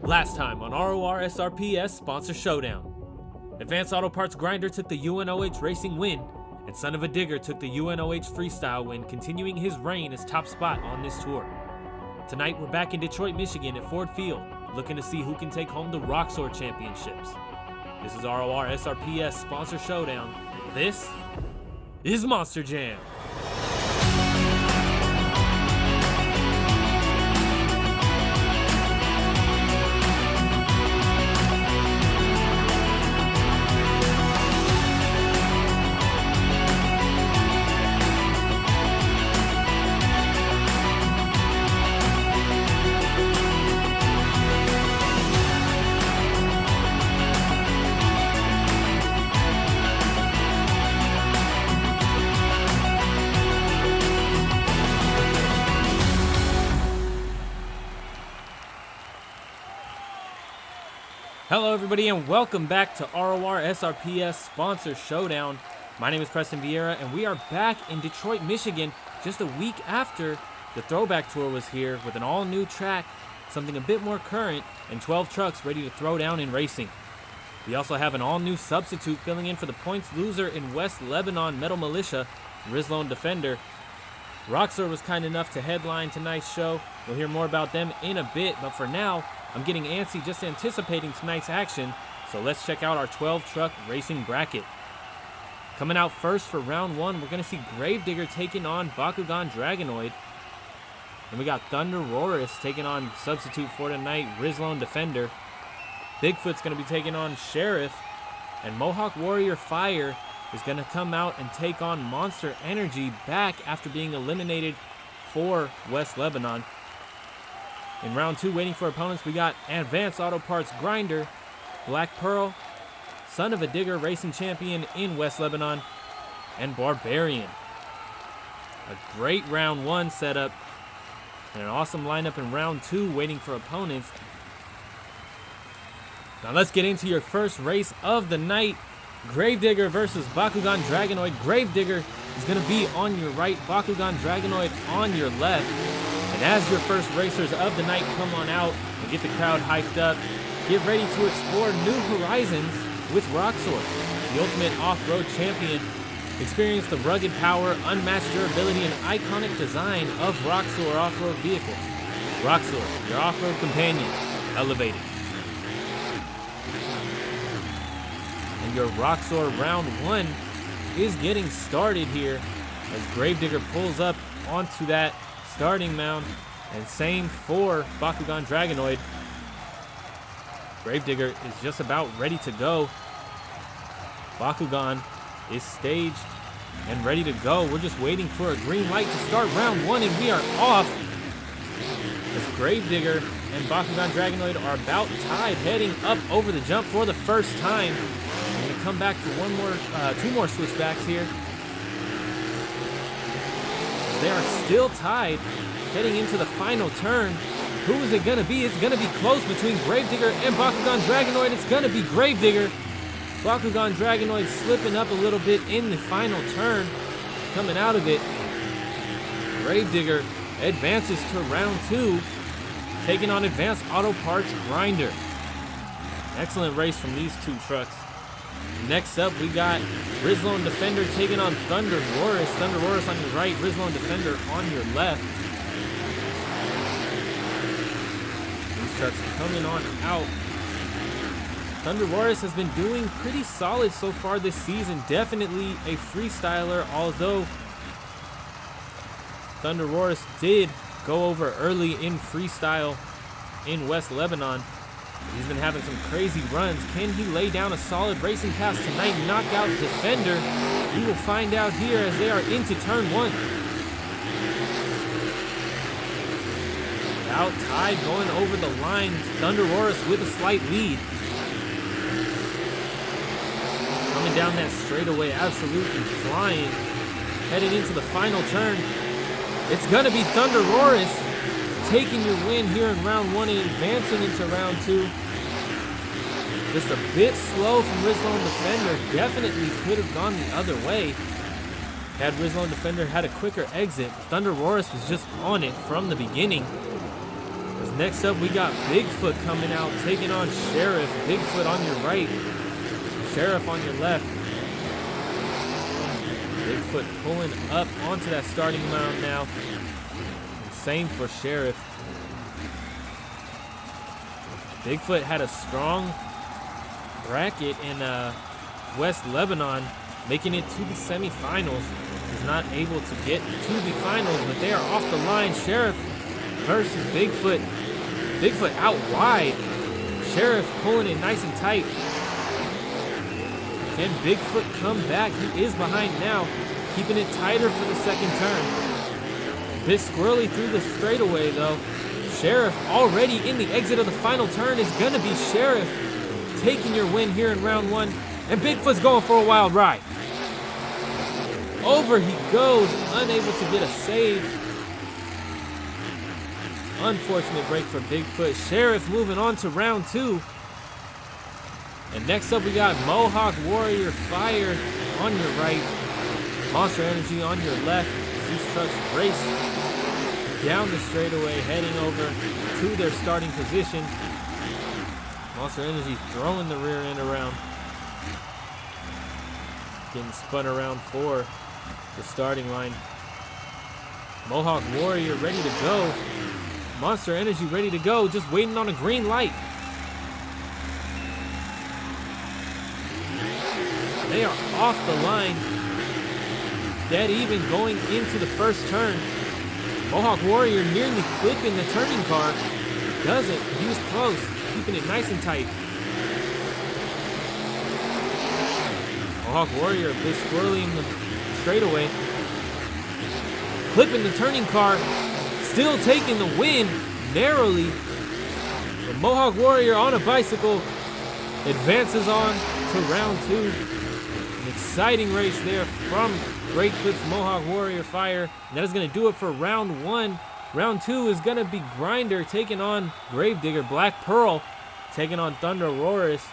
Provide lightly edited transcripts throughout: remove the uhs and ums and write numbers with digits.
Last time on Rorsrps Sponsor Showdown. Advanced Auto Parts Grinder took the UNOH Racing win, and Son of a Digger took the UNOH Freestyle win, continuing his reign as top spot on this tour. Tonight we're back in Detroit, Michigan at Ford Field, looking to see who can take home the Roxor Championships. This is Rorsrps Sponsor Showdown. This is Monster Jam. Hello everybody and welcome back to Rorsrps Sponsor Showdown. My name is Preston Vieira and we are back in Detroit, Michigan just a week after the Throwback Tour was here with an all-new track, something a bit more current, and 12 trucks ready to throw down in racing. We also have an all-new substitute filling in for the points loser in West Lebanon Metal Militia, Rizlone Defender. Roxor was kind enough to headline tonight's show. We'll hear more about them in a bit, but for now, I'm getting antsy just anticipating tonight's action, so let's check out our 12-truck racing bracket. Coming out first for round one, we're going to see Gravedigger taking on Bakugan Dragonoid. And we got Thunder Rorsrps taking on substitute for tonight, Rizlone Defender. Bigfoot's going to be taking on Sheriff, and Mohawk Warrior Fire is going to come out and take on Monster Energy back after being eliminated for West Lebanon. In round two, waiting for opponents, we got Advanced Auto Parts Grinder, Black Pearl, Son of a Digger Racing Champion in West Lebanon, and Barbarian. A great round one setup, and an awesome lineup in round two, waiting for opponents. Now let's get into your first race of the night. Gravedigger versus Bakugan Dragonoid. Gravedigger is going to be on your right, Bakugan Dragonoid on your left. And as your first racers of the night come on out and get the crowd hyped up, get ready to explore new horizons with Roxor, the ultimate off-road champion. Experience the rugged power, unmatched durability, and iconic design of Roxor off-road vehicles. Roxor, your off-road companion, elevated. And your Roxor round one is getting started here as Gravedigger pulls up onto that starting mound, and same for Bakugan Dragonoid. Gravedigger is just about ready to go. Bakugan is staged and ready to go. We're just waiting for a green light to start round one, and we are off as Gravedigger and Bakugan Dragonoid are about tied, heading up over the jump for the first time. I'm going to come back to two more switchbacks here. They are still tied, heading into the final turn. Who is it going to be? It's going to be close between Gravedigger and Bakugan Dragonoid. It's going to be Gravedigger. Bakugan Dragonoid slipping up a little bit in the final turn. Coming out of it, Gravedigger advances to round two, taking on Advanced Auto Parts Grinder. Excellent race from these two trucks. Next up, we got Rizlone Defender taking on Thunder Rorsrps. Thunder Rorsrps on your right, Rizlone Defender on your left. These trucks coming on out. Thunder Rorsrps has been doing pretty solid so far this season. Definitely a freestyler, although Thunder Rorsrps did go over early in freestyle in West Lebanon. He's been having some crazy runs. Can he lay down a solid racing pass tonight, knock out Defender? We will find out here as they are into turn one. Out tied going over the line. Thunder Rorsrps with a slight lead. Coming down that straightaway, absolutely flying. Headed into the final turn. It's going to be Thunder Rorsrps taking your win here in round one and advancing into round two. Just a bit slow from Rizlone Defender. Definitely could have gone the other way. Had Rizlone Defender had a quicker exit, Thunder Rorsrps was just on it from the beginning. As Next up, we got Bigfoot coming out, taking on Sheriff. Bigfoot on your right, Sheriff on your left. Bigfoot pulling up onto that starting mound now. And same for Sheriff. Bigfoot had a strong bracket in West Lebanon, making it to the semifinals. Is not able to get to the finals, but they are off the line. Sheriff versus Bigfoot. Bigfoot out wide. Sheriff pulling it nice and tight. Can Bigfoot come back? He is behind now, keeping it tighter for the second turn. Bit squirrely through the straightaway though. Sheriff already in the exit of the final turn is gonna be Sheriff taking your win here in round one. And Bigfoot's going for a wild ride. Over he goes, unable to get a save. Unfortunate break for Bigfoot. Sheriff moving on to round two. And next up we got Mohawk Warrior Fire on your right. Monster Energy on your left. These trucks race down the straightaway, heading over to their starting position. Monster Energy throwing the rear end around. Getting spun around for the starting line. Mohawk Warrior ready to go. Monster Energy ready to go, just waiting on a green light. They are off the line. Dead even going into the first turn. Mohawk Warrior nearly clipping the turning car. Doesn't, he was close, keeping it nice and tight. Mohawk Warrior a bit squirrely in the straightaway. Clipping the turning car. Still taking the win narrowly. The Mohawk Warrior on a bicycle advances on to round two. An exciting race there from Great Clips Mohawk Warrior Fire. And that is going to do it for round one. Round two is going to be Grinder taking on Gravedigger. Black Pearl taking on Thunder Rorsrps.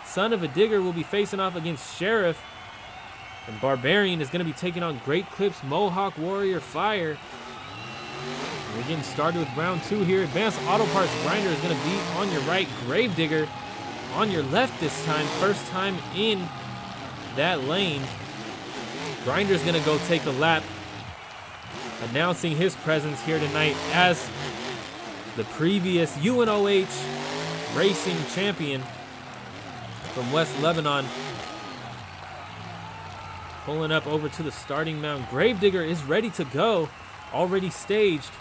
Son of a Digger will be facing off against Sheriff. And Barbarian is going to be taking on Great Clips Mohawk Warrior Fire. We're getting started with round two here. Advanced Auto Parts Grinder is going to be on your right. Gravedigger on your left this time. First time in that lane. Grinder's going to go take a lap, announcing his presence here tonight as the previous UNOH racing champion from West Lebanon. Pulling up over to the starting mound. Gravedigger is ready to go, already staged.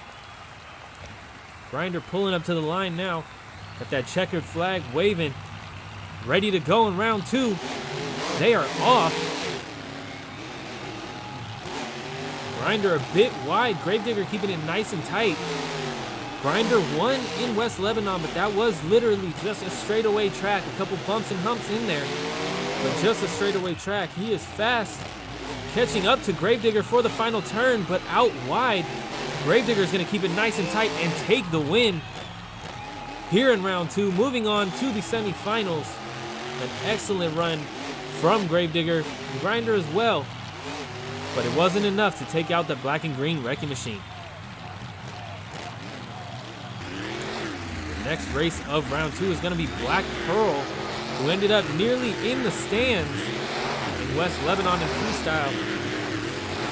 Grinder pulling up to the line now. Got that checkered flag waving. Ready to go in round two. They are off. Grinder a bit wide. Gravedigger keeping it nice and tight. Grinder won in West Lebanon, but that was literally just a straightaway track. A couple bumps and humps in there, but just a straightaway track. He is fast. Catching up to Gravedigger for the final turn, but out wide. Gravedigger is going to keep it nice and tight and take the win here in round two. Moving on to the semifinals. An excellent run from Gravedigger. Grinder as well. But it wasn't enough to take out the black and green wrecking machine. The next race of round two is going to be Black Pearl, who ended up nearly in the stands in West Lebanon in freestyle,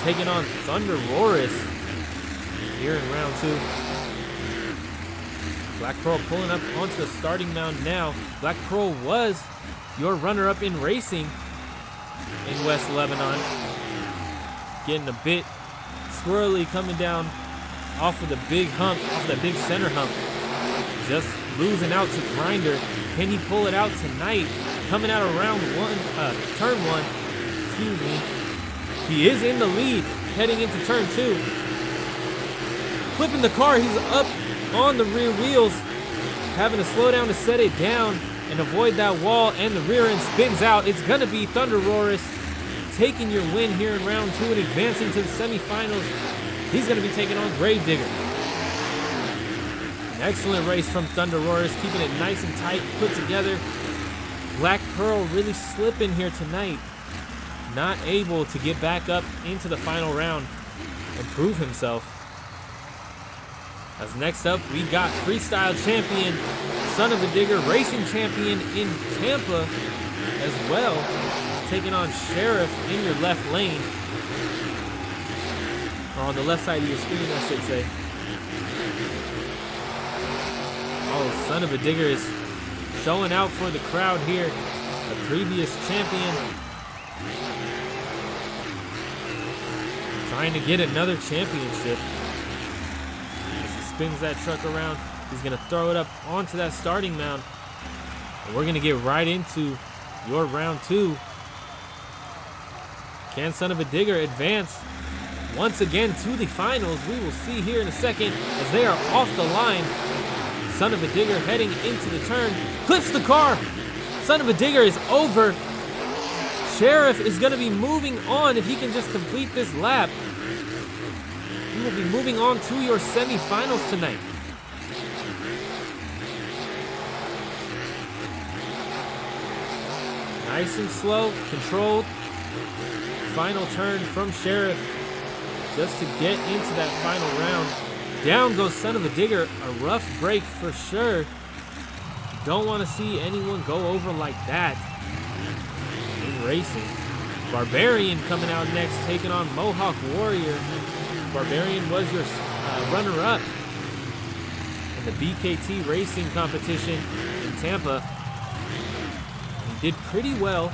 taking on Thunder Rorsrps here in round two. Black Pearl pulling up onto the starting mound now. Black Pearl was your runner-up in racing in West Lebanon. Getting a bit squirrely coming down off of the big hump, off of the big center hump. Just losing out to Grinder. Can he pull it out tonight? Coming out of round one, turn one, excuse me. He is in the lead heading into turn two. Flipping the car, he's up on the rear wheels, having to slow down to set it down and avoid that wall, and the rear end spins out. It's gonna be Thunder Rorsrps taking your win here in round two and advancing to the semifinals. He's gonna be taking on Gravedigger. An excellent race from Thunder Rorsrps, keeping it nice and tight, put together. Black Pearl really slipping here tonight. Not able to get back up into the final round and prove himself. As next up, we got freestyle champion, Son of a Digger, racing champion in Tampa as well, taking on Sheriff in your left lane. Or on the left side of your screen, I should say. Oh, Son of a Digger is showing out for the crowd here. The previous champion. Trying to get another championship. As he spins that truck around, he's going to throw it up onto that starting mound. And we're going to get right into your round 2. Can Son of a Digger advance once again to the finals? We will see here in a second as they are off the line. Son of a Digger heading into the turn. Clips the car. Son of a Digger is over. Sheriff is going to be moving on if he can just complete this lap. He will be moving on to your semifinals tonight. Nice and slow, controlled. Final turn from Sheriff just to get into that final round. Down goes Son of a Digger. A rough break for sure. Don't want to see anyone go over like that in racing. Barbarian coming out next, taking on Mohawk Warrior. Barbarian was your runner-up in the BKT racing competition in Tampa. He did pretty well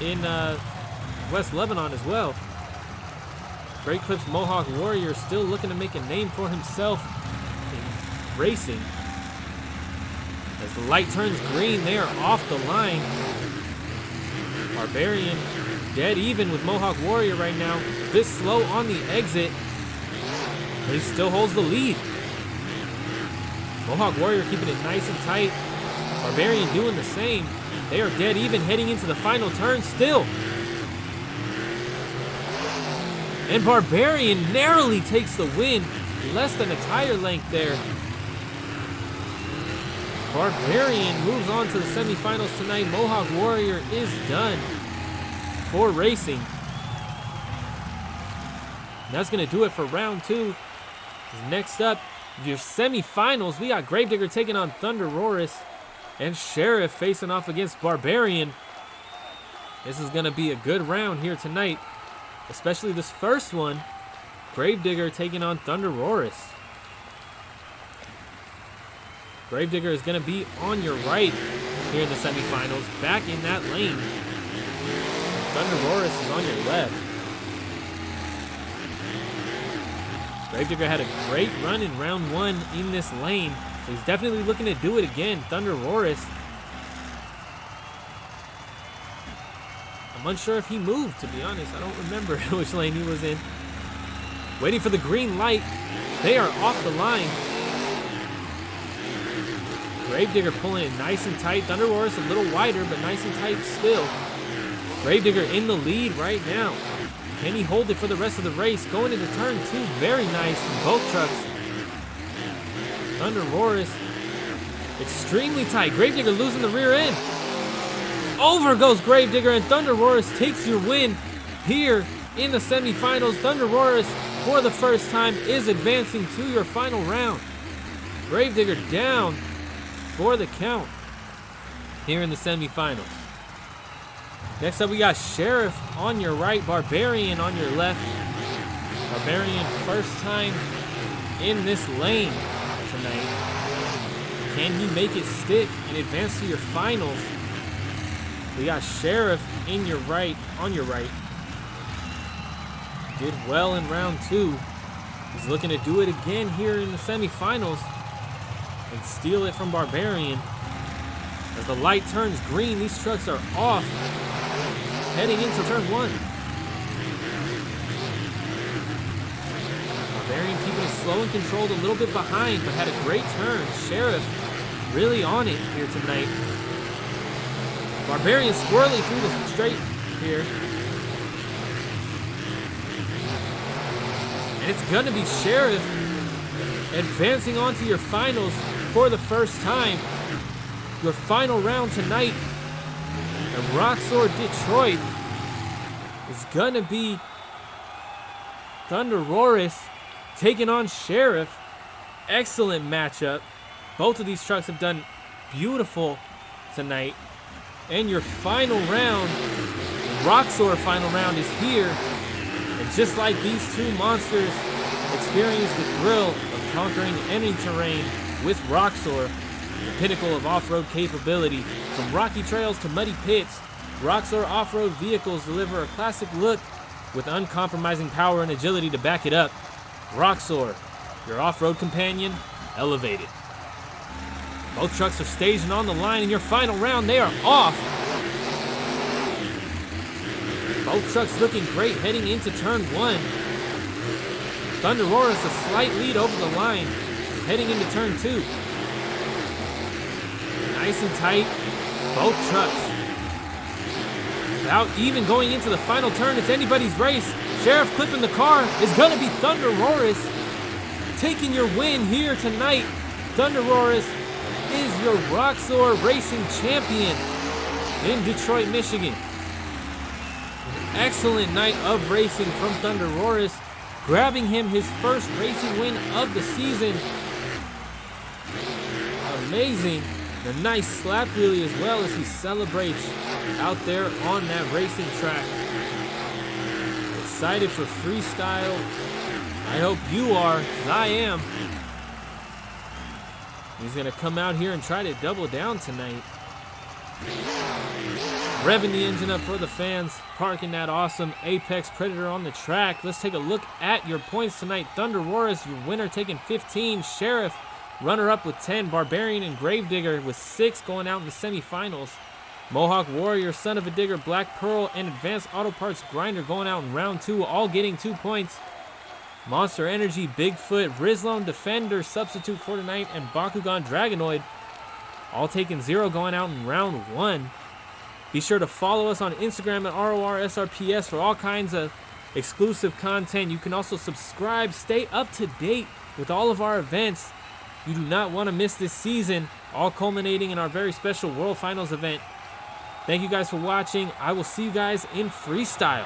in West Lebanon as well. Great Clips Mohawk Warrior still looking to make a name for himself in racing. As the light turns green, they are off the line. Barbarian dead even with Mohawk Warrior right now. A bit slow on the exit, but he still holds the lead. Mohawk Warrior keeping it nice and tight. Barbarian doing the same. They are dead even heading into the final turn still. And Barbarian narrowly takes the win. Less than a tire length there. Barbarian moves on to the semifinals tonight. Mohawk Warrior is done for racing. That's going to do it for round 2. Next up, your semifinals. We got Gravedigger taking on Thunder Rorsrps and Sheriff facing off against Barbarian. This is going to be a good round here tonight, especially this first one. Gravedigger taking on Thunder Rorsrps. Gravedigger is going to be on your right here in the semifinals, back in that lane. Thunder Rorsrps is on your left. Gravedigger had a great run in round 1 in this lane, so he's definitely looking to do it again. Thunder Rorsrps. I'm unsure if he moved, to be honest. I don't remember which lane he was in. Waiting for the green light. They are off the line. Gravedigger pulling it nice and tight. Thunder Rorsrps a little wider, but nice and tight still. Gravedigger in the lead right now. Can he hold it for the rest of the race? Going into turn 2, very nice in both trucks. Thunder Rorsrps extremely tight. Gravedigger losing the rear end. Over goes Gravedigger, and Thunder Rorsrps takes your win here in the semifinals. Thunder Rorsrps, for the first time, is advancing to your final round. Gravedigger down for the count here in the semifinals. Next up, we got Sheriff on your right, Barbarian on your left. Barbarian first time in this lane tonight. Can he make it stick and advance to your finals? We got Sheriff in your right, on your right. Did well in round 2. He's looking to do it again here in the semifinals and steal it from Barbarian. As the light turns green, these trucks are off, heading into turn 1. Barbarian keeping it slow and controlled, a little bit behind, but had a great turn. Sheriff really on it here tonight. Barbarian squirrely through the straight here. And it's gonna be Sheriff advancing on to your finals for the first time. Your final round tonight. And Roxor Detroit is gonna be Thunder Rorsrps taking on Sheriff. excellent matchup. Both of these trucks have done beautiful tonight. And your final round, Roxor final round, is here. And just like these two monsters, experience the thrill of conquering any terrain with Roxor, the pinnacle of off-road capability. From rocky trails to muddy pits, Roxor off-road vehicles deliver a classic look with uncompromising power and agility to back it up. Roxor, your off-road companion, elevated. Both trucks are staged and on the line. In your final round, they are off. Both trucks looking great heading into turn 1. Thunder Rorsrps a slight lead over the line heading into turn 2. Nice and tight, both trucks. Without even going into the final turn, it's anybody's race. Sheriff clipping the car is going to be Thunder Rorsrps. Taking your win here tonight. Thunder Rorsrps is your Roxor racing champion in Detroit, Michigan. An excellent night of racing from Thunder Rorsrps, grabbing him his first racing win of the season. Amazing. A nice slap wheelie as well as he celebrates out there on that racing track. Excited for freestyle. I hope you are, 'cause I am. He's gonna come out here and try to double down tonight. Revving the engine up for the fans, parking that awesome Apex Predator on the track. Let's take a look at your points tonight. Thunder Rorsrps, your winner, taking 15. Sheriff, runner-up with 10. Barbarian and Gravedigger with 6 going out in the semifinals. Mohawk Warrior, Son of a Digger, Black Pearl, and Advanced Auto Parts Grinder going out in round 2, all getting 2 points. Monster Energy, Bigfoot, Rizlone, Defender, Substitute for tonight, and Bakugan Dragonoid, all taking 0 going out in round 1. Be sure to follow us on Instagram at RORSRPS for all kinds of exclusive content. You can also subscribe, stay up to date with all of our events. You do not want to miss this season, all culminating in our very special World Finals event. Thank you guys for watching. I will see you guys in freestyle.